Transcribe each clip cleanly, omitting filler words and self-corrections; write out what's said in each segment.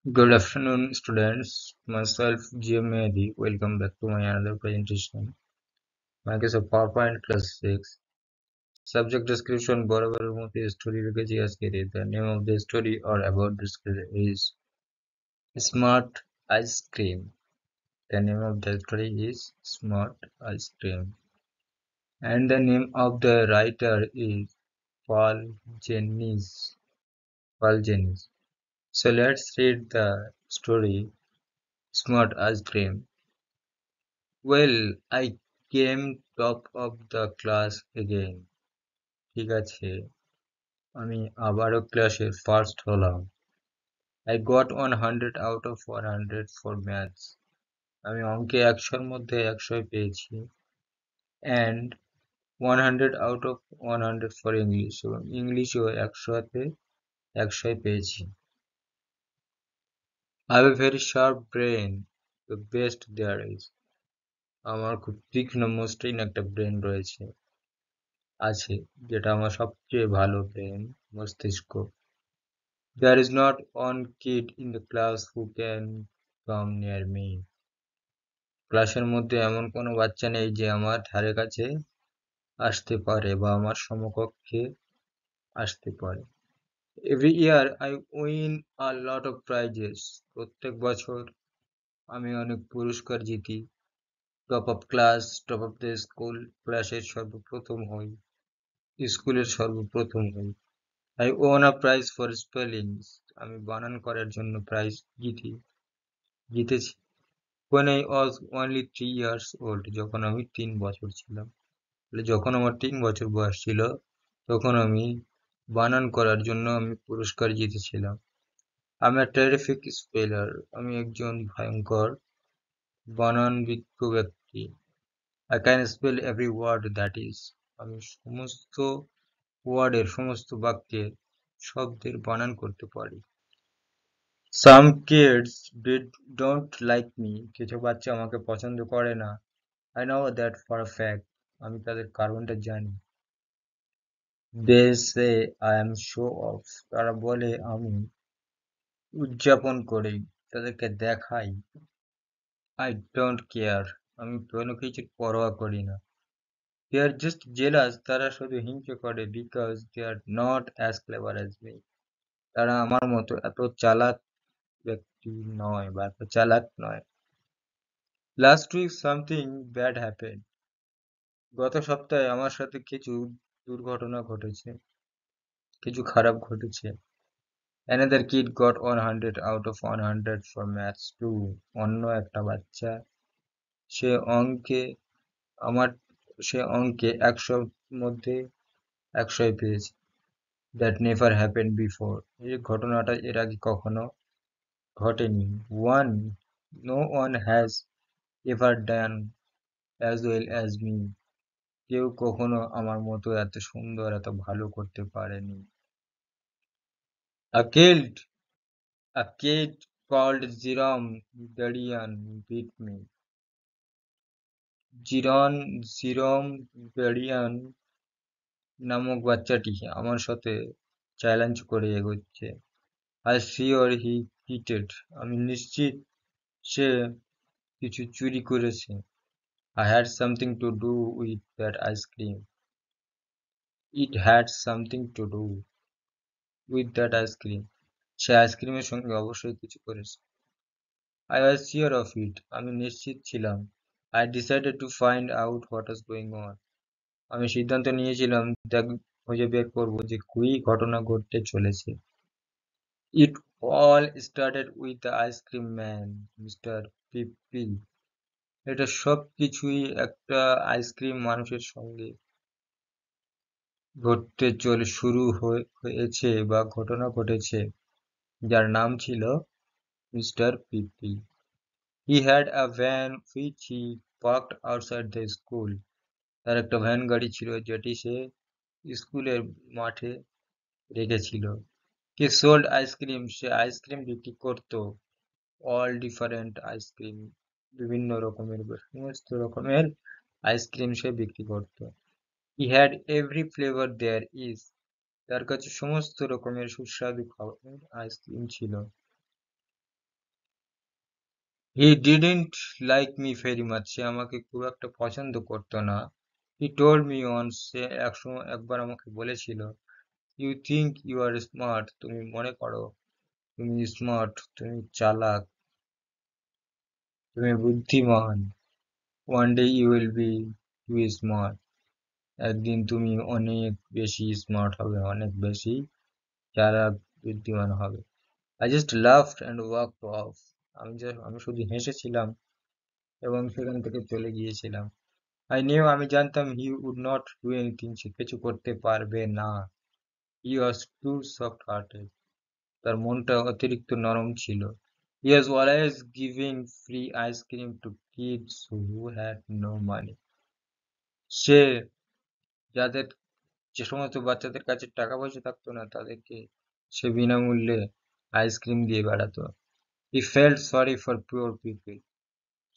Good afternoon, students. Myself, GM Mehdi. Welcome back to my another presentation. My case of PowerPoint class 6. Subject description বরাবরের মধ্যে story রেখেছি আজকের The name of the story or about the story is Smart Ice Cream. The name of the story is Smart Ice Cream. And the name of the writer is Paul Jennings. Paul Jennings. So let's read the story Smart Ice Cream. Well, I came top of the class again. ঠিক আছে, আমি আবারও ক্লাসে first হলাম। I got 100 out of 100 for maths. আমি অঙ্কে 100-র মধ্যে 100 পেয়েছি। And 100 out of 100 for English. এবং ইংলিশেও 100-তে 100 পেয়েছি। I have a very sharp brain, the best there is. আমার খুব তীক্ষ্ণ মসৃণ একটা ব্রেন রয়েছে। আছে, যেটা আমার সবচেয়ে ভালো ব্রেন, মস্তিষ্ক। There is not one kid in the class who can come near me. ক্লাসের মধ্যে এমন কোনো বাচ্চা নেই যে আমার ধারে কাছে আসতে পারে বা আমার সমকক্ষে আসতে পারে। Every year I win a lot of prizes. প্রত্যেক বছর আমি অনেক পুরস্কার জিতি। Top of class, top of the school, ক্লাসের সর্বপ্রথম হই, স্কুলের সর্বপ্রথম হই। I won a prize for spellings. আমি বানান করার জন্য প্রাইজ জিতেছি। When I was only 3 years old, যখন আমি 3 বছর ছিলাম। যখন আমার 3 বছর বয়স ছিল, তখন আমি বানান করার জন্য আমি পুরস্কার জিতেছিলাম। I'm a terrific speller. আমি একজন ভয়ঙ্কর বানানবিদ ব্যক্তি। I can spell every word that is. আমি সমস্ত ওয়ার্ডের, সমস্ত বাক্যের, শব্দের বানান করতে পারি। Some kids don't like me. কিছু বাচ্চা আমাকে পছন্দ করে না। I know that for a fact. আমি তাদের কারণটা জানি। They say I am show off. তারা বলে আমি উদযাপন করি, তাদেরকে দেখাই। I don't care. আমি কোনো কিছুর পরোয়া করি না। They are just jealous. তারা শুধু হিংসে করে because they are not as clever as me. তারা আমার মতো এত চালাক ব্যক্তি নয় বা এত চালাক নয়। Last week something bad happened. গত সপ্তাহে আমার সাথে কিছু দুর্ঘটনা ঘটেছে, কিছু খারাপ ঘটেছে। Another kid got 100 out of 100 for maths too. অন্য একটা বাচ্চা সে অঙ্কে আমার সে অঙ্কে 100-র মধ্যে 100 পেয়েছে। That never happened before. এই ঘটনাটা এর আগে কখনো ঘটেনি। No one has ever done as well as me. কেউ কখনো আমার মতো এত সুন্দর, এত ভালো করতে পারেনি। A kid called Jerome Guardian beat me. Jerome guardian নামক বাচ্চাটি আমার সাথে চ্যালেঞ্জ করে এগোচ্ছে। I sure he cheated. আমি নিশ্চিত সে কিছু চুরি করেছে। I had something to do with that ice cream. It had something to do with that ice cream. সে আইসক্রিমের সঙ্গে অবশ্যই কিছু করেছে। I was sure of it. আমি নিশ্চিত ছিলাম। I decided to find out what was going on. আমি সিদ্ধান্ত নিয়েছিলাম খুঁজে বের করব যে কি ঘটনা ঘটতে চলেছে। It all started with the ice cream man, Mr. পিপি। এটা সবকিছুই একটা আইসক্রিম মানুষের সঙ্গে শুরু হয়েছে বা ঘটনা ঘটেছে, যার নাম ছিল mister PP. He had a van which he parked outside the school. তার একটা ভ্যান গাড়ি ছিল যেটি সে স্কুলের মাঠে রেখেছিল। He sold ice cream. Say ice cream বিক্রি করত। All different ice cream. বিভিন্ন রকমের বা সমস্ত রকমের আইসক্রিম সে বিক্রি করত। He had every flavor there is. তার কাছে সমস্ত রকমের সুস্বাদু খাবারের আইসক্রিম ছিল। He didn't like me very much, সে আমাকে খুব একটা পছন্দ করতো না। হি টোল্ড মি ওয়ান্স, সে একবার আমাকে বলেছিল, you think you are smart, তুমি মনে করো তুমি স্মার্ট, তুমি চালাক, তুমি বুদ্ধিমান। One day you will be too smart, একদিন তুমি অনেক বেশি স্মার্ট হবে, অনেক বেশি চালাক, বুদ্ধিমান হবে। I just laughed and walked off. আমি শুধু হেসেছিলাম এবং সেখান থেকে চলে গিয়েছিলাম। আমি জানতাম he would not do anything, সে কিছু করতে পারবে না। He was too soft-hearted. তার মনটা অতিরিক্ত নরম ছিল। He was always giving free ice cream to kids who had no money. সে যাদের যে সমস্ত বাচ্চাদের কাছে টাকা পয়সা থাকতো না তাদেরকে সে বিনামূল্যে আইসক্রিম দিয়ে বেড়াতো। He felt sorry for poor people.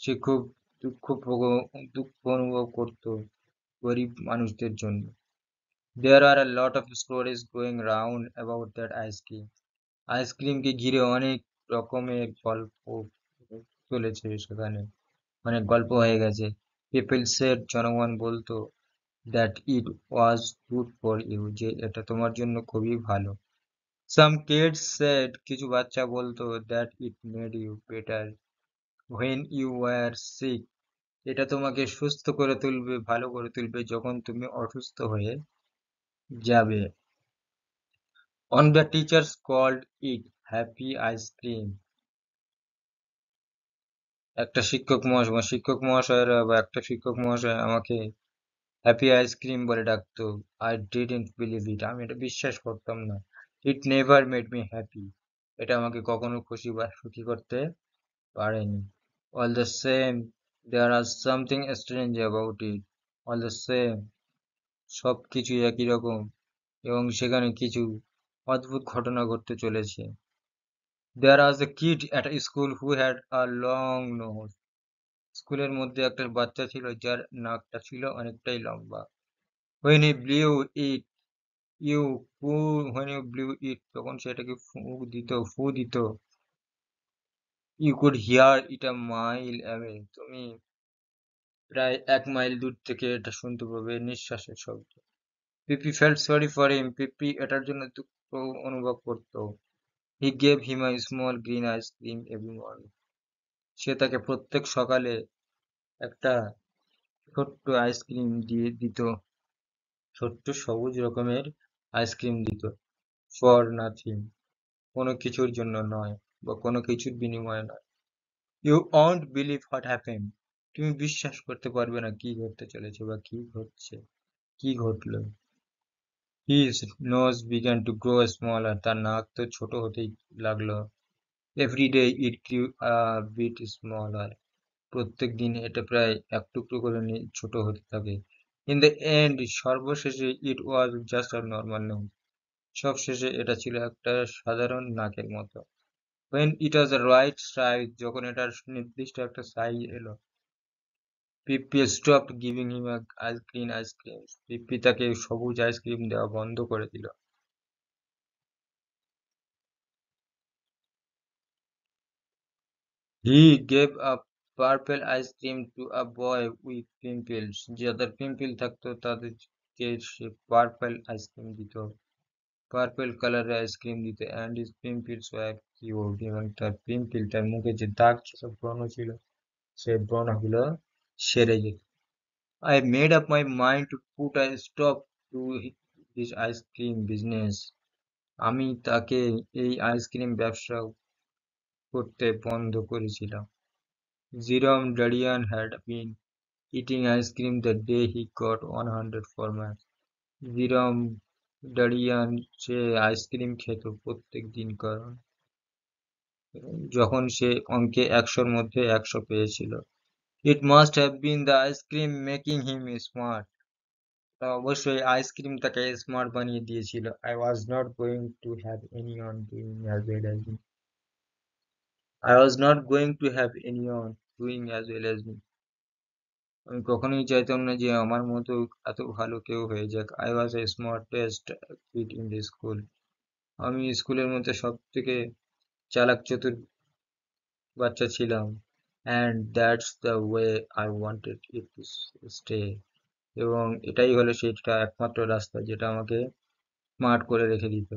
সে খুব দুঃখ অনুভব করতো গরিব মানুষদের জন্য। There are a lot of stories going round about that ice cream. আইসক্রিমকে ঘিরে অনেক রকমের গল্প চলেছে সেখানে, অনেক গল্প হয়ে গেছে। People said, জনগণ বলতো, that it was good for you, যে এটা তোমার জন্য খুবই ভালো। Some kids said, কিছু বাচ্চা বলতো, that it made you better when you were sick, এটা তোমাকে সুস্থ করে তুলবে, ভালো করে তুলবে যখন তুমি অসুস্থ হয়ে যাবে। On the teachers called it happy ice cream. একটা শিক্ষক মহাশয় আমাকে হ্যাপি আইসক্রিম বলে ডাকতো। I didn't believe it. আমি এটা বিশ্বাস করতাম না। It never made me happy. এটা আমাকে কখনো খুশি বা সুখী করতে পারেনি। All the same, there was something strange about it. All the same, সবকিছুই একই রকম এবং সেখানে কিছু অদ্ভুত ঘটনা ঘটতে চলেছে। There was a kid at a school who had a long nose. স্কুলের মধ্যে একটা বাচ্চা ছিল যার নাকটা ছিল অনেকটাই লম্বা। When he blew it, you when you blew it, তখন সেটাকে ফু দিত, you could hear it a mile away. তুমি প্রায় 1 মাইল দূর থেকে এটা শুনতে পাবে নিঃশ্বাসের শব্দ। পিপি felt sorry for him. পিপি এটার জন্য দুঃখ অনুভব করতো। He gave him a small green ice cream every morning. সে তাকে প্রত্যেক সকালে একটা ছোট্ট আইসক্রিম দিয়ে দিত, ছোট্ট সবুজ রকমের আইসক্রিম দিত। ফর নাথিং, কোনো কিছুর জন্য নয় বা কোনো কিছুর বিনিময়ে নয়। You won't believe what happen, তুমি বিশ্বাস করতে পারবে না কি ঘটতে চলেছে বা কি ঘটছে, কি ঘটলো। His nose began to grow smaller, তার নাক তো ছোট হতেই লাগলো। Every day it grew a bit smaller, প্রত্যেক দিন এটা প্রায় এক টুকরো করে ছোট হতে থাকে। ইন দ্য এন্ড, সর্বশেষে it was just a normal nose, সবশেষে এটা ছিল একটা সাধারণ নাকের মতো। When it was the right size, যখন এটার নির্দিষ্ট একটা সাইজ এলো, পিপ্পি stopped giving him a green ice cream. পিপ্পি তাকে সবুজ আইসক্রিম দেওয়া বন্ধ করে দিল। He gave a purple ice cream to a boy with pimples. যাদের পিম্পল থাকতো তাদেরকে সে পার্পল আইসক্রিম দিত, পার্পল কালারের আইসক্রিম দিত, অ্যান্ড হিজ পিম্পলস ওয়্যার কিউরড, এবং তার মুখে যে দাগ যেসব ব্রণ ছিল সেই ব্রণগুলো সেরে যেত। I made up my mind to put a stop to his ice cream business. আমি তাকে এই আইসক্রিম ব্যবসা করতে বন্ধ করেছিলাম। Jerome Dadian had been eating ice cream the day he got 100 for maths. Jerome Dadian say ice cream খেত প্রত্যেক দিন, কারণ যখন সে অঙ্কে 100-র মধ্যে 100 পেয়েছিল। It must have been the ice cream making him smart. তা অবশ্যই আইসক্রিম তাকে স্মার্ট বানিয়ে দিয়েছিল। I was not going to have anyone doing as well as me. I was not going to have anyone doing as well as me. আমি কখনোই চাইতাম না যে আমার মতো এত ভালো কেউ হয়ে যাক। I was the smartest kid in the school. আমি স্কুলের মধ্যে সবথেকে চালাক চতুর বাচ্চা ছিলাম। and that's the way I wanted it to stay. এবং এটাই হলো সেটা একমাত্র রাস্তা যেটা আমাকে স্মার্ট করে রেখে দিত।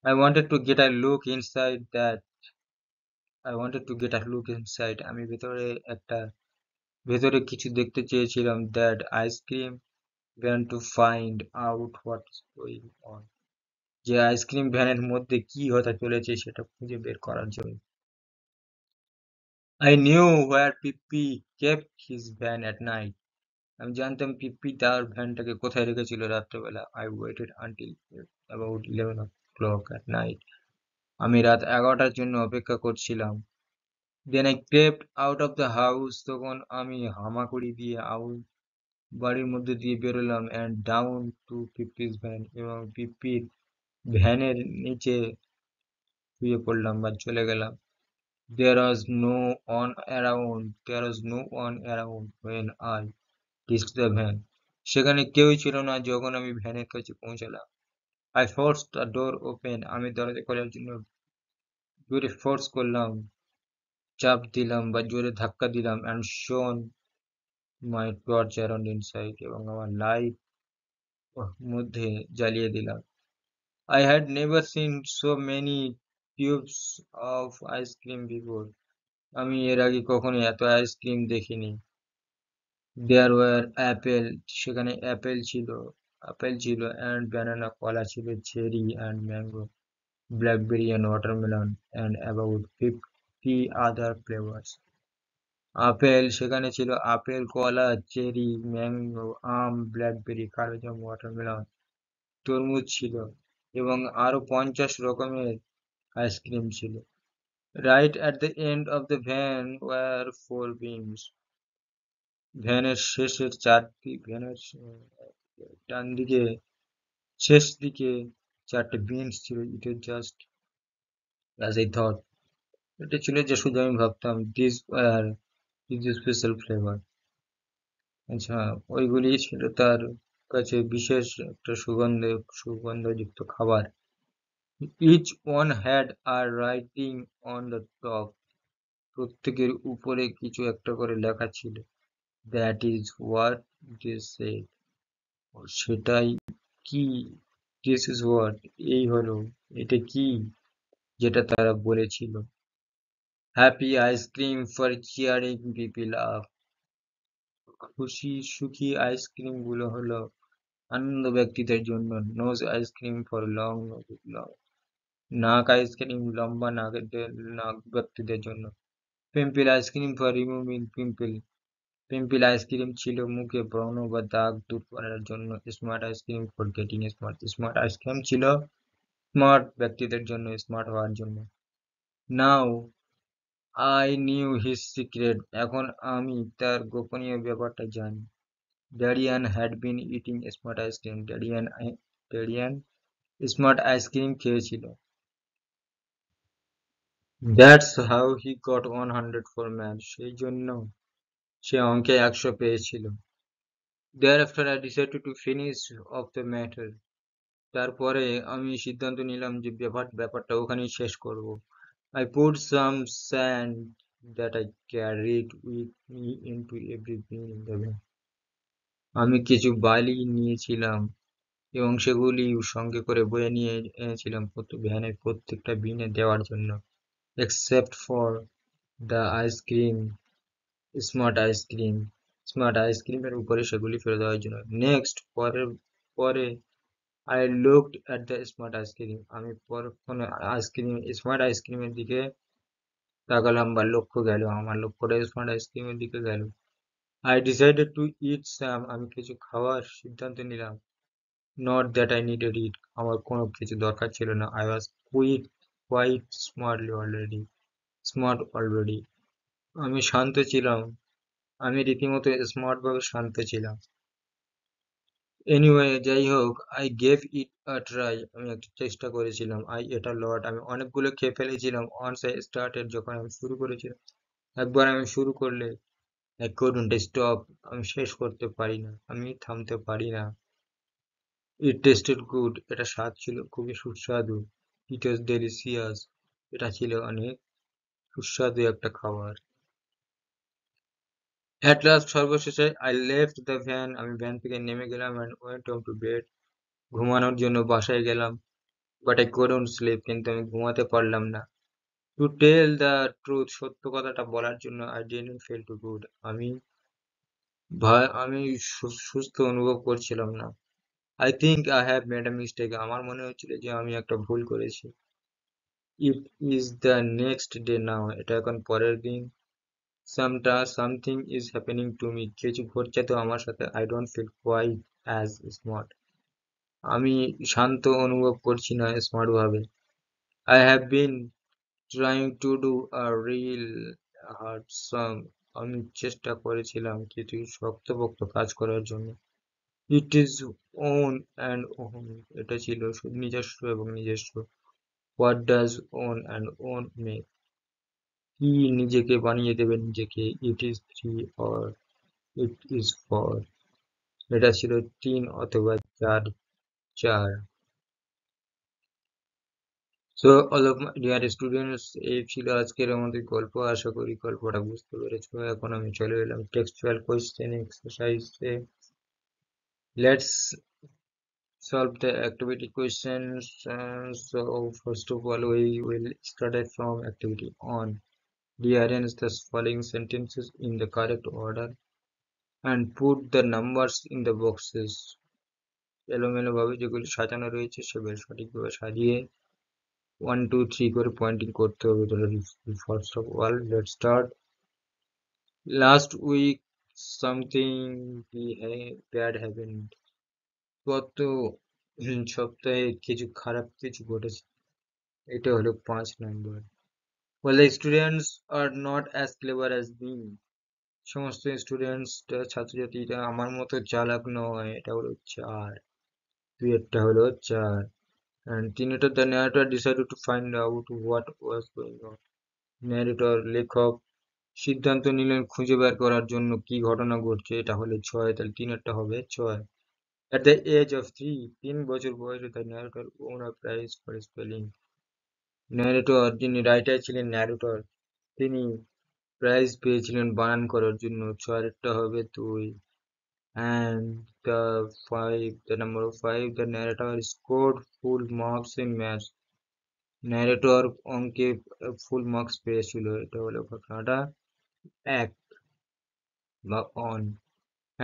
I wanted to get a look inside that I wanted to get a look inside আমি ভেতরে কিছু দেখতে চেয়েছিলাম that ice cream van to find out what's going on যে আইসক্রিম ভ্যানের মধ্যে কি হতে চলেছে সেটা খুঁজে বের করার জন্য। I knew where Pippi kept his van at night আমি জানতাম পিপ্পি তার ভ্যানটাকে কোথায় রেখেছিল রাত্রেবেলা। I waited until about 11 o'clock at night আমি রাত 11টার জন্য অপেক্ষা করছিলাম। Then I crept out of the house তখন আমি হামাগুড়ি দিয়ে বাড়ির মধ্যে দিয়ে বেরোলাম and down to পিপ্পি's van এবং পিপ্পির ভ্যানের নিচে শুয়ে পড়লাম বা চলে গেলাম। There was no one around when I reached the van সেখানে কেউই ছিল না যখন আমি ভ্যানের কাছে পৌঁছালাম। I forced the door open আমি দরজা খোলার জন্য জোরে ফোর্স করলাম, চাপ দিলাম বা জোরে ধাক্কা দিলাম and shone my torch around inside এবং আমার লাইট মধ্যে জ্বালিয়ে দিলাম। I had never seen so many tubes of ice cream before আমি এর আগে কখনো এত আইসক্রিম দেখিনি। There were সেখানে আপেল ছিল and banana কলা ছিল cherry and mango blackberry and watermelon and about 50 other flavors সেখানে ছিল আপেল কলা চেরি ম্যাঙ্গো আম ব্ল্যাকবেরি কালোজাম ওয়াটারমেলন তরমুজ ছিল এবং আরো 50 রকমের আইসক্রিম ছিল। Right at the end of the van were four beams ভ্যানের ডান দিকে শেষ দিকে 4টে বিনস ছিল। It was just as I thought এটা ছিল যে শুধু আমি ভাবতাম these special flavor আচ্ছা ওইগুলি ছিল তার কাছে বিশেষ একটা সুগন্ধযুক্ত খাবার। Each one had a writing on the top প্রত্যেকের উপরে কিছু একটা করে লেখা ছিল। That is what they said সেটাই কি This is what এই হলো এটা কি যেটা তারা বলেছিল। Happy ice cream for cheering people up সুখী আইসক্রিম গুলো হলো আনন্দ ব্যক্তিদের জন্য। নোজ আইসক্রিম ফর লং নাক আইসক্রিম লম্বা নাক ব্যক্তিদের জন্য। Pimple ice cream for removing pimple ice cream ছিল মুখে ব্রণ বা দাগ দূর করার জন্য। Smart ice cream for getting smart ice cream ছিল স্মার্ট ব্যক্তিদের জন্য স্মার্ট হওয়ার জন্য। Now I knew his secret এখন আমি তার গোপনীয় ব্যাপারটা জানি। Darian had been eating smart ice cream. Darian smart ice cream খেয়েছিল। That's how he got 100 for math সেই জন্য সে অঙ্কে 100 পেয়েছিল। Thereafter I decided to finish off the matter তারপরে আমি সিদ্ধান্ত নিলাম যে ব্যাপারটা ওখানেই শেষ করব। I put some sand that I carried with me into every bin in the van আমি কিছু বালি নিয়েছিলাম এবং সেগুলি সঙ্গে করে বয়ে নিয়ে এনেছিলাম ভ্যানের প্রত্যেকটা বিনে দেওয়ার জন্য। Except for the ice cream, smart ice cream smart আইসক্রিমের উপরে সেগুলি ফেলে দেওয়ার জন্য। নেক্সট পরে I looked at the smart ice cream আমি পরক্ষণে স্মার্ট আইসক্রিমের দিকে তাকালাম বা আমার লক্ষ্যটা স্মার্ট আইসক্রিমের দিকে গেল। I decided to eat some আমি কিছু খাওয়ার সিদ্ধান্ত নিলাম। Not that I needed it আমার কোনো কিছু দরকার ছিল না। I was quite smart already আমি শান্ত ছিলাম আমি রীতিমতো স্মার্ট ভাবে শান্ত ছিলাম। Anyway যাই হোক I gave it a try আমি একটা চেষ্টা করেছিলাম। I ate a lot আমি অনেকগুলো খেয়ে ফেলেছিলাম। Once I started যখন আমি শুরু করেছিলাম একবার আমি শুরু করলে I couldn't stop আমি শেষ করতে পারি না আমি থামতে পারি না। It tasted good এটা স্বাদ ছিল খুবই সুস্বাদু। It was delicious এটা ছিল অনেক সুস্বাদু একটা খাবার। At last সর্বশেষে I left the van, আমি ভ্যান থেকে নেমে গেলাম and went home to bed. ঘুমানোর জন্য বাসায় গেলাম। But I couldn't sleep, কিন্তু আমি ঘুমাতে পারলাম না। To tell the truth, সত্য কথাটা বলার জন্য I didn't feel too good. আমি সুস্থ অনুভব করছিলাম না। I think I have made a mistake. আমার মনে হচ্ছিল যে আমি একটা ভুল করেছি। It is the next day now. এটা এখন পরের দিন। Something is happening to me. কিছু ঘটছে তো আমার সাথে। I don't feel quite as smart. আমি শান্ত অনুভব করছি না স্মার্ট ভাবে। I have been trying to do a real hard some. আমি চেষ্টা করেছিলাম কিছু শক্তপোক্ত কাজ করার জন্য। It is own and own. এটা ছিল নিজস্ব এবং নিজস্ব। What does own and own mean? কি নিজেকে বানিয়ে দেবে নিজেকে? It is three or it is four. এটা ছিল ৩ অথবা ৪। So all of my dear students, এই ছিল আজকের আমাদের গল্প। আশা করি গল্পটা বুঝতে পেরেছো। এখন আমি চলে এলাম টেক্সচুয়াল কোয়েশ্চেন এক্সারসাইজে। Let's solve the activity questions. So first of all, we will start it from activity on. Rearrange the following sentences in the correct order and put the numbers in the boxes. এলোমেলোভাবে যেগুলি সাজানো রয়েছে সেগুলো সঠিকভাবে সাজিয়ে 1 2 3 করে Poynting করতে হবে। তাহলে first of all let's start. Last week something bad happened. গত সপ্তাহে কিছু খারাপ কিছু ঘটেছে। এটা হলো 5 নম্বর। Well, the students are not as clever as me. সমস্ত স্টুডেন্টস ছাত্রছাত্রীরা আমার মতো চালাক নয়। এটা হলো 4। দুইয়েরটা হলো 4। And তিনটা the narrator decided to find out what was going on. Narrator লেখক সিদ্ধান্ত নিলেন খুঁজে বের করার জন্য কি ঘটনা ঘটছে। এটা হলো 6। তাহলে তিনেরটা হবে 6। At the age of 3, 3 বছর বয়সে the narrator won a prize for spelling. Narrator, যিনি রাইটার ছিলেন ন্যারেটর, তিনি প্রাইজ পেয়েছিলেন বানান করার জন্য। 6 হবে 2। And the number 5, the narrator scored full marks in maths. Narrator অঙ্কে ফুল মার্কস পেয়েছিল। এটা হলো ঘটনাটা 1 বা on.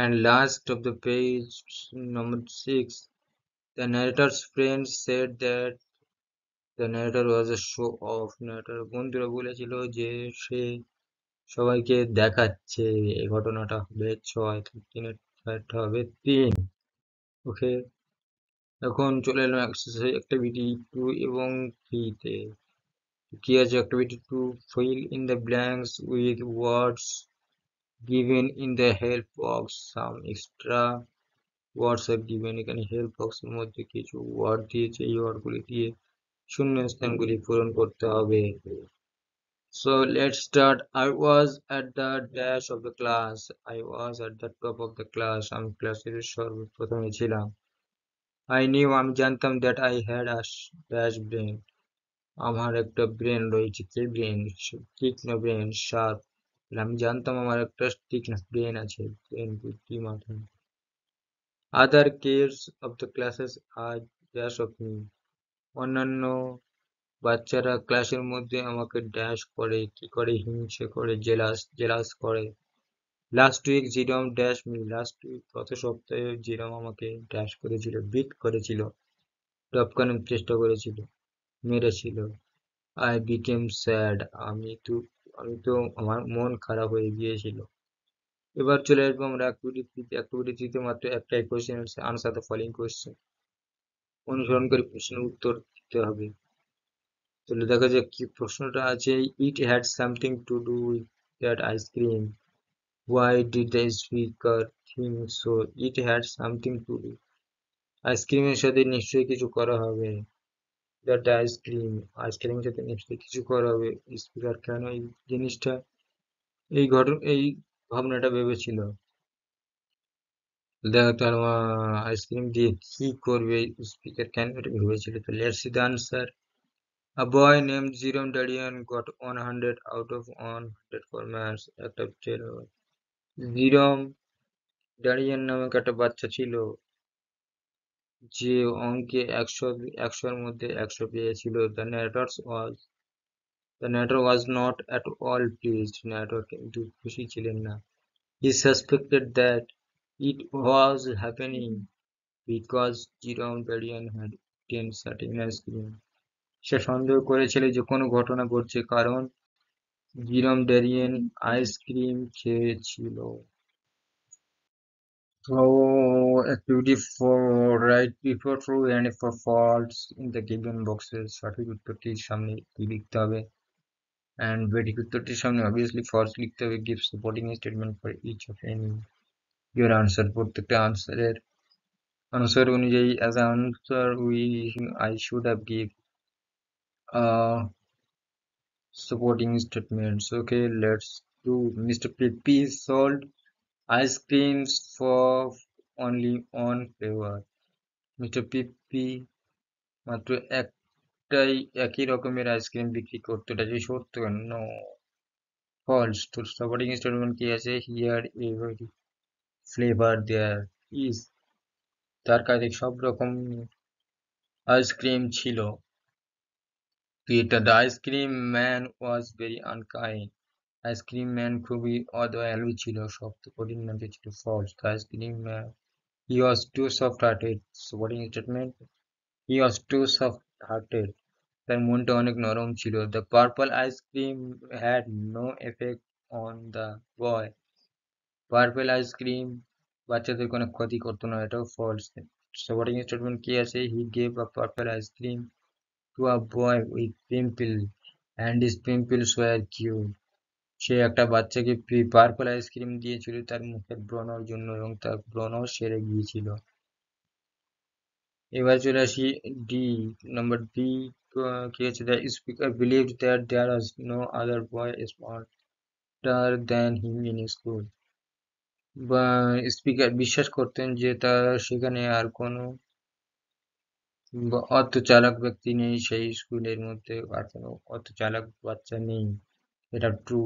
And last of the page, number 6, the narrator's friends said that the narrator was a show off. narrator বন্ধুরা বলেছিল যে সে সবাইকে দেখাচ্ছে। এই ঘটনাটা হবে 6। তিনের চারটা হবে 3। ওকে, এখন চলে এলাম এক্সারসাইজ অ্যাক্টিভিটি 2 এবং 3 তে। কি আছে activity 2? fill in the blanks with words given in the help box. some extra words are given. এখানে হেল্প বক্সের মধ্যে কিছু ওয়ার্ড দিয়েছে। এই ওয়ার্ডগুলি দিয়ে শূন্যস্থানগুলি পূরণ করতে হবে। So let's start. I was at the dash of the class. I was at the top of the class. আমি ক্লাসের সর্বপ্রথমে ছিলাম। I knew, আমি জানতাম that I had a dash brain. আমার একটা ব্রেন রয়েছে। কি ব্রেন? তীক্ষ্ণ ব্রেন, শার্প। আমি জানতাম আমার একটা তীক্ষ্ণ ব্রেন আছে। ব্রেন, বুদ্ধি, মাথা। Other kids of the classes are dash of me. অন্যান্য বাচ্চারা ক্লাসের মধ্যে আমাকে ড্যাশ করে, কি করে? হিংসে করে, জেলাস করে। Last week Jerome dash me. Last week গত সপ্তাহে জিরম আমাকে ড্যাশ করেছিল, বিট করেছিল, টপকানোর চেষ্টা করেছিল, মেরেছিল। I became sad. আমি তো আমার মন খারাপ হয়ে গিয়েছিল। এবার চলে আসবো আমরা অ্যাক্টিভিটি মাত্র একটাই question, answer the following question. অনুসরণ করে প্রশ্নের উত্তর দিতে হবে। তাহলে দেখা যাক কি প্রশ্নটা আছে। It had something to do with that ice cream. Why did the speaker think so? It had something to do. আইসক্রিমের সাথে নিশ্চয়ই কিছু করা হবে। দ্যাট আইসক্রিমের সাথে নিশ্চয়ই কিছু করা হবে। স্পিকার কেন এই জিনিসটা, এই ভাবনাটা ভেবেছিল? দেখো তার আইসক্রিম দিয়ে কি করবে স্পিকার কেন এটা ভেবেছিল। তো let's see the answer. A boy named Jerome Dadian got 100 out of 100 for maths. একটা ছেলে জিরম ড্যারিয়েন নামক একটা বাচ্চা ছিল যে অঙ্কে একশোর মধ্যে 100 পেয়েছিল। The narrator was not at all pleased. narrator কিন্তু খুশি ছিলেন না। He suspected that it was happening because Jerome Darian had eaten certain ice cream. সে সন্দেহ করেছিল যে কোনো ঘটনা ঘটছে কারণ জিরম ড্যারিয়েন আইসক্রিম খেয়েছিল। So activity 4, write before true and for false in the given boxes. সঠিক উত্তরটির সামনে কি লিখতে হবে and সঠিক উত্তরটির সামনে obviously false লিখতে হবে। give supporting statement for each of any your answer। প্রত্যেকটা আনসারের answer অনুযায়ী as an answer I should have give supporting statements। Okay, let's do Mr. Pepe sold ice creams for only one flavor। Mister Pippi মাত্র একটাই একই রকমের ice cream বিক্রি করতো। এটা কি সত্য? No, false. তো সাপোর্টিং স্টেটমেন্ট কি আছে? Here every flavour there is, তার কাছে সব রকম আইসক্রিম ছিল। The ice cream man was very unkind, ice cream man খুবই অদয়ালু ছিল। সপ্ত কঠিন নামটি ছিল false. The ice cream man he was too soft hearted, supporting statement he was too soft hearted, তার মনটা অনেক নরম ছিল। The purple ice cream had no effect on the boy, purple ice cream বাচ্চাদের কোনো ক্ষতি করতো না। এটাও ফলস। সাপোর্টিং স্টেটমেন্ট কি আছে? He gave a purple ice cream to a boy with pimple and his pimples were cure, সে একটা বাচ্চাকে পার্পল আইসক্রিম দিয়েছিল তার মুখের ব্রণর জন্য এবং তার ব্রণ সেরে গিয়েছিল। এবার চলে আসি ডি নাম্বার ডি। কি আছে? The speaker believed that there was no other boy smarter than him in school. বা স্পিকার বিশ্বাস করতেন যে তার সেখানে আর কোনো অত চালাক ব্যক্তি নেই, সেই স্কুলের মধ্যে আর কোনো অত চালাক বাচ্চা নেই। এটা true.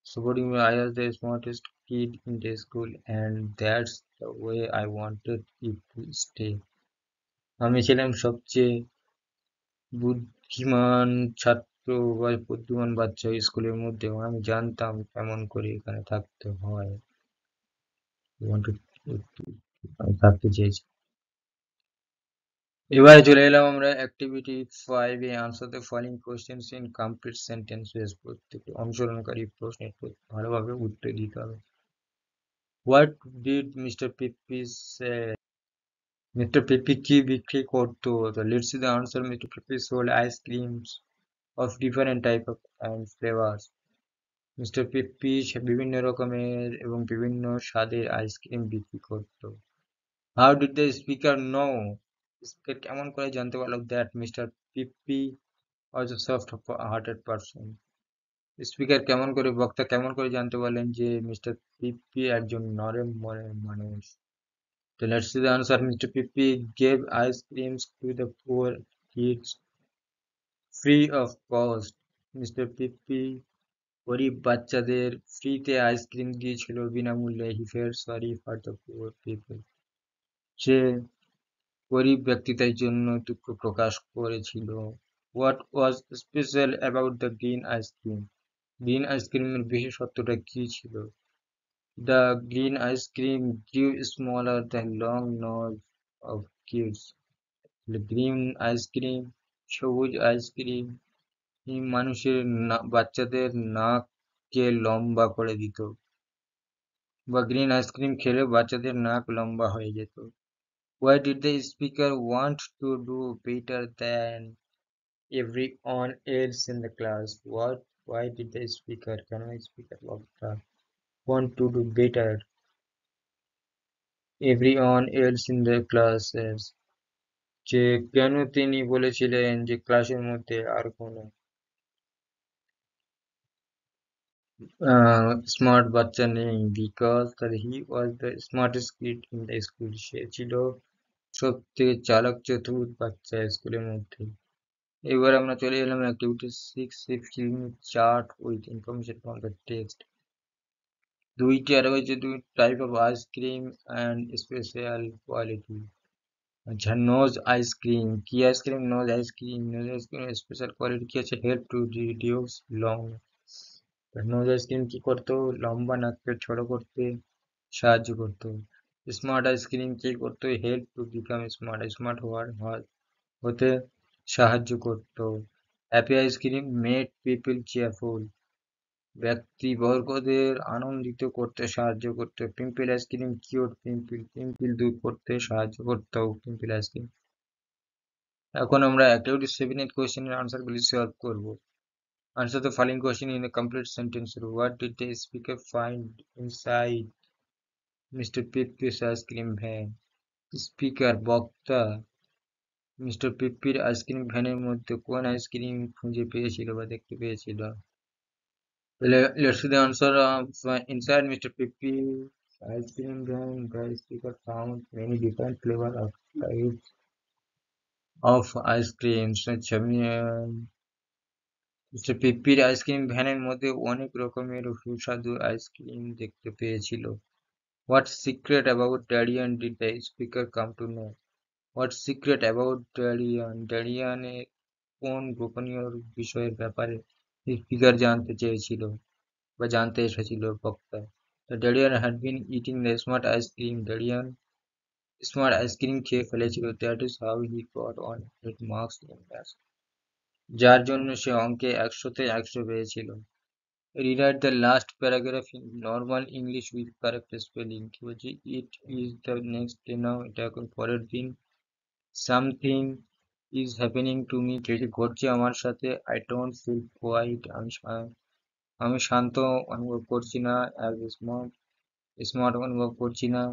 Supporting me, I was the smartest kid in the school and that's the way I wanted it to stay। আমি ছিলাম সবচেয়ে বুদ্ধিমান ছাত্র বা বুদ্ধিমান বাচ্চা স্কুলের মধ্যে, আমি জানতাম কেমন করে এখানে থাকতে হয়। আমি থাকতে চেয়েছি। এবারে চলে এলাম আমরা অ্যাক্টিভিটি 5 এ। Answer the following questions in complete sentences. প্রত্যেকটি অনুসরণকারী প্রশ্নের ভালোভাবে উত্তর দিতে হবে। What did mister Pippi say? Mister Pippi কি বিক্রি করতো? তো let's see the answer. Mister Pippi sold ice creams of different type of and flavors। Mister Pippi বিভিন্ন রকমের এবং বিভিন্ন স্বাদের আইসক্রিম বিক্রি করতো। How did the speaker know? Speaker কেমন করে জানতে পারলো that Mr. পিপ্পি was a soft-hearted person? Speaker কেমন করে বক্তা কেমন করে জানতে পারলেন যে মিস্টার পিপ্পি একজন নরম মনের মানুষ? So let's see the answer. Mr. Pippi gave ice creams to the poor kids free of cost। Mister Pippi গরিব বাচ্চাদের ফ্রিতে আইসক্রিম দিয়েছিল বিনামূল্যে। He felt sorry for the poor people, সে গরিব ব্যক্তিদের জন্য দুঃখ প্রকাশ করেছিল। What was special about the green ice cream? Green আইসক্রিমের বিশেষত্বটা কি ছিল? The green ice cream grew smaller than long nose of kids. Green ice cream, সবুজ আইসক্রিম মানুষের বাচ্চাদের নাককে লম্বা করে দিত, বা গ্রিন আইসক্রিম খেলে বাচ্চাদের নাক লম্বা হয়ে যেত। Why did the speaker want to do better than everyone else in the class? Why did the speaker, কেন স্পিকার বক্তা want to do better everyone else in the classes? যে কেন তিনি বলেছিলেন যে ক্লাসের মধ্যে আর কোনো স্মার্ট বাচ্চা নেই? Because he was the smartest kid in the school, সে ছিল সব থেকে চালাক চতুর বাচ্চা স্কুলের মধ্যে। এবার আমরা চলে এলাম activity 6, filling chart with information from the text. দুইটা রয়েছে, দুই type of ice cream and special quality. আচ্ছা, নোজ আইসক্রিম কি ice cream? Nose ice cream, nose ice cream special quality কি আছে? Help to reduce long. Nose ice cream কি করতো? লম্বা নাককে ছোট করতে সাহায্য করতো। স্মার্ট আইসক্রিম কি করতো? Help to become smart, smart হতে সাহায্য করতো। Happy ice cream made people cheerful, ব্যক্তিবর্গদের আনন্দিত করতে সাহায্য করতো। Pimple ice cream cure pimple, pimple দূর করতে সাহায্য করতো পিম্পল আইসক্রিম। এখন আমরা অ্যাক্টিভিটি 7 কোয়েশ্চেনের আনসারগুলি সলভ করব। Answer the following question in a complete sentence. What did the speaker find inside Mr. Pippi's ice cream van? Speaker বক্তা মিস্টার পিপ্পির আইসক্রিম ভ্যানের মধ্যে কোন আইসক্রিম খুঁজে পেয়েছিল বা দেখতে পেয়েছিল? Let's see the answer. Inside Mr. Pippi's ice cream van, the speaker found many different flavors of types of ice cream. Mister পিপ্পির আইসক্রিম ভ্যানের মধ্যে অনেক রকমের সুস্বাদু আইসক্রিম দেখতে পেয়েছিল। What secret about Darian did the speaker come to know? What secret about Darian? ড্যারিয়ানের কোন গোপনীয় বিষয়ের ব্যাপারে স্পিকার জানতে চেয়েছিল বা জানতে এসেছিল বক্তা? The Darian had been eating the smart ice cream. Darien smart ice cream খেয়ে ফেলেছিল। That is how he got on 100 marks in maths. যার জন্য সে অঙ্কে 100-তে 100 পেয়েছিল। Rewrite the last paragraph in normal English with correct spelling. কি বলছে? It is the next day now. এটা এখন পরের দিন। Something is happening to me. কিছু ঘটছে আমার সাথে। I don't feel quiet. আমি শান্ত অনুভব করছি না। As smart অনুভব করছি না।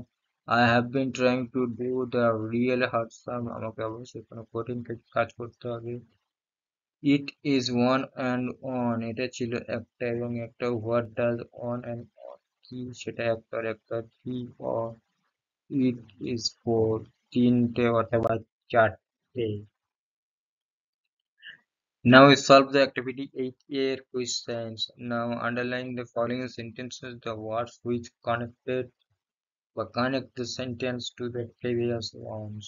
I have been trying to do the real hard stuff. আমাকে অবশ্যই কোনো কঠিন কাজ করতে হবে। It is one and on. এটা ছিল একটা এবং একটা। What does one and on কি? সেটা একটা আর একটা। Three or it is four. তিনটে অথবা চারটে। Now we solve the activity 8A questions. Now underline the following sentences, the words which connect the sentence to the previous ones.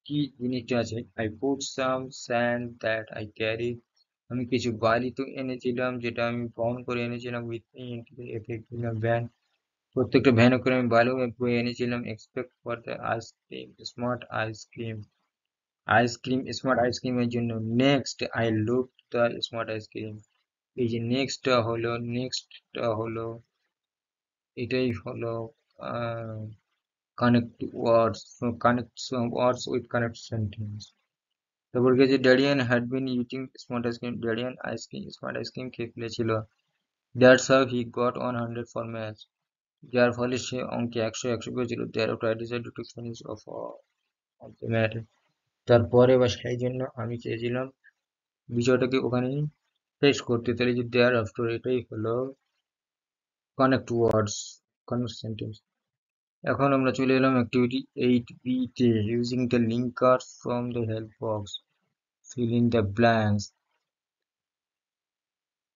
কি জিনিসটা আছে? I put some sand that I carried. আমি কিছু বালি তো এনেছিলাম যেটা আমি বহন করে এনেছিলাম with me into the effect in a van. প্রত্যেকটা ভ্যানে করে আমি বালি বয়ে এনেছিলাম। Expect for the ice cream, smart ice cream. Ice cream smart আইসক্রিমের জন্য। Next I look the smart ice cream. এই যে নেক্সটটা হলো এটাই হলো connect words, connect words with connect sentence. তারপর গেছে ড্যাডিয়ান had been eating smart ice cream. ড্যাডিয়ান smart ice cream খেয়ে ফেলেছিল। That's how he got 100 for maths. যার ফলে সে অঙ্কে 100 পেয়েছিল। দ্যারফর I decided to finish of the math. তারপরে বা সেই জন্য আমি চেয়েছিলাম বিষয়টাকে ওখানেই শেষ করতে। তাহলে যে দেয়ার আফটার এটাই হলো কানেক্ট ওয়ার্ডস, কানেক্ট সেন্টেন্স। এখন আমরা চলে এলাম অ্যাক্টিভিটি 8B তে। Using the linkers from the help box, fill in the blanks.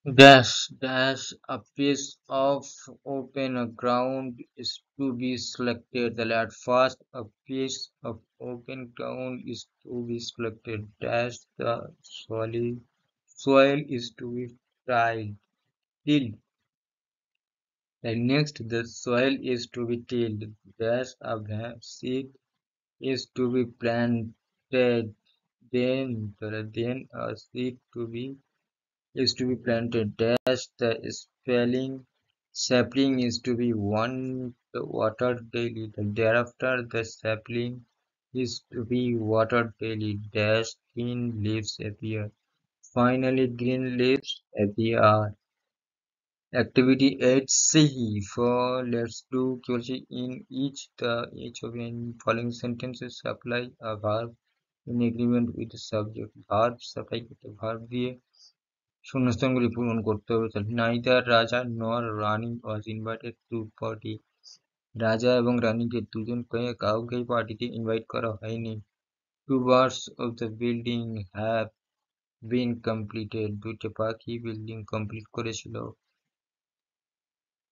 Dash a piece of open ground is to be selected. At first, a piece of open ground is to be selected. Dash the soil is to be tilled. Next, the soil is to be tilled. Dash a seed is to be planted. Then a seed is to be planted. Dash the sapling is to be watered daily. Thereafter, the sapling is to be watered daily. Dash green leaves appear. Finally, green leaves appear. Activity 8C for let's do in each of the following sentences apply a verb in agreement with the subject. Verb supply করতে verb দিয়ে শূন্যস্থানগুলি পূরণ করতে হবে। তাহলে neither রাজা nor Rani was invited to party. রাজা এবং রানীকে কাউকেই পার্টিতে ইনভাইট করা হয়নি। Two parts of the building have been completed. দুইটা পাখি বিল্ডিং কমপ্লিট করেছিল।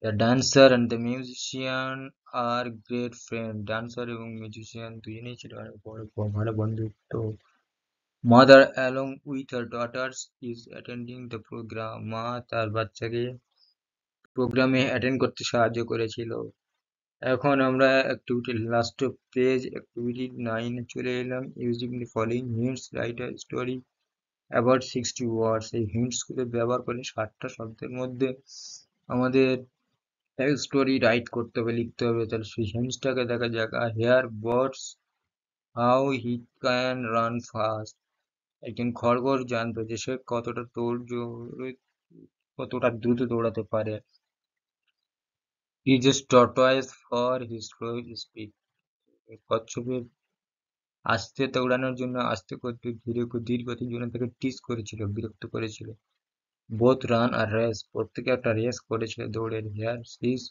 The dancer and the musician are great friend. Dancer এবং মিউজিশিয়ান দুজনেই ছিল অনেক বড় ভালো বন্ধুত্ব। Mother along with her daughters is attending the programme. মা তার বাচ্চাকে প্রোগ্রামে অ্যাটেন্ড করতে সাহায্য করেছিল। এখন আমরা অ্যাক্টিভিটি লাস্ট পেজ অ্যাক্টিভিটি 9 চলে এলাম। Using the following hints write a story about 60 ওয়ার্ডস। এই হিন্টসগুলো ব্যবহার করে 60টা শব্দের মধ্যে আমাদের স্টোরি রাইট করতে হবে, লিখতে হবে। তাহলে সেই হিন্টসটাকে দেখা যাক। Hare birds how he can run fast. একজন খরগোশ জানতো যে সে কতটা দ্রুত দৌড়াতে পারে। He uses tortoise for his slow speed. কচ্ছপের আস্তে দৌড়ানোর জন্য আস্তে করতে ধীর গতির জন্য তাকে টিজ করেছিল, বিরক্ত করেছিল। বোথ রান আর রেস, প্রত্যেকে একটা রেস করেছিল দৌড়ের। Hare sees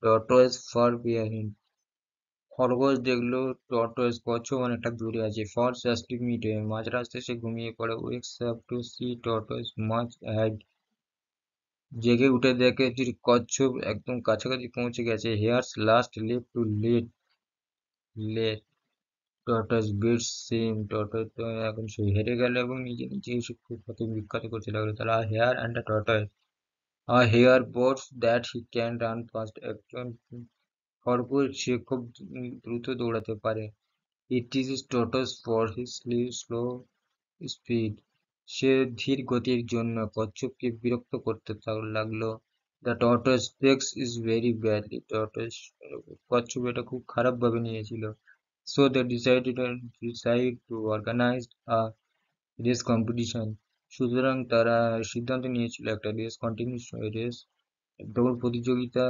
tortoise for behind. খরগোশ দেখলো টর্টয়েস কচ্ছপ অনেকটা দূরে আছে। ফলস অ্যাসলিপ মিড ওয়ে, মাঝ রাস্তায় সে ঘুমিয়ে পড়ে। Wakes up to see tortoise much ahead. জেগে উঠে দেখে যে কচ্ছপ একদম কাছাকাছি পৌঁছে গেছে। Hare's last left too late late tortoise beats seem. Tortoise তো এখন সে হেরে গেল এবং নিজে নিজে এসে খুব কত বিখ্যাত করতে লাগলো। তাহলে hare and the tortoise. Hare boasts that he can run fast. একজন খরগোশ সে খুব দ্রুত দৌড়াতে পারে। It is tortoise for his slow speed. সে ধীর গতির জন্য কচ্ছপকে বিরক্ত করতে লাগলো। The tortoise takes is very badly. Tortoise কচ্ছপ এটা খুব খারাপ ভাবে নিয়েছিল। So they decide to organise a race competition. সুতরাং তারা সিদ্ধান্ত নিয়েছিল একটা রেস দৌড় প্রতিযোগিতা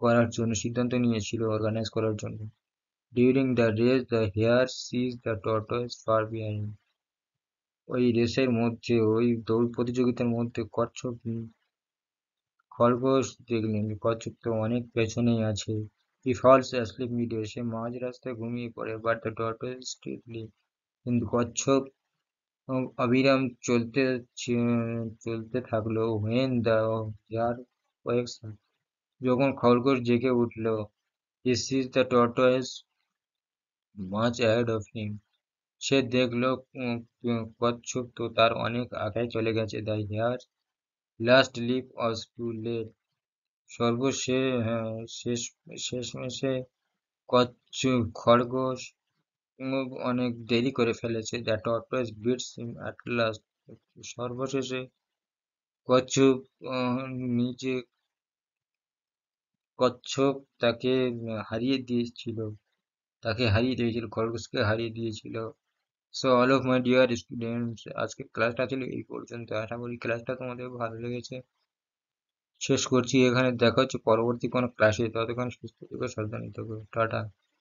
করার জন্য সিদ্ধান্ত নিয়েছিল, অর্গানাইজ করার জন্য। During the race the hare sees the tortoise far behind. ওই রেসের মধ্যে, ওই দৌড় প্রতিযোগিতার মধ্যে খরগোশ দেখলেন যে কচ্ছপ তো অনেক পেছনেই আছে। হি ফলস অ্যাসলিপ মিডওয়ে, সে মাঝ রাস্তায় ঘুমিয়ে পড়ে। বাট দ্য টর্টয়েস স্টিডলি, কিন্তু কচ্ছপ অবিরাম চলতে থাকলো। When the hare wakes up, যখন খরগোশ জেগে উঠল, he sees the tortoise much ahead of him. সে দেখলো কচ্ছপ তো তার অনেক আগে চলে গেছে। The hare last leap was too late. সর্বশে হ্যাঁ, শেষমেশে খরগোশ অনেক দেরি করে ফেলেছে। The tortoise beats him at last. সর্বশেষে কচ্ছপ নিজে কচ্ছপ তাকে হারিয়ে দিয়েছিল, খরগোশকে হারিয়ে দিয়েছিল। So all of my dear students, আজকের ক্লাসটা ছিল এই পর্যন্ত। আশা করি ক্লাসটা তোমাদের ভালো লেগেছে। শেষ করছি এখানে। দেখা হচ্ছে পরবর্তী কোনো ক্লাসে। ততক্ষণ সুস্থ থেকো, সাবধানে থেকো। টাটা।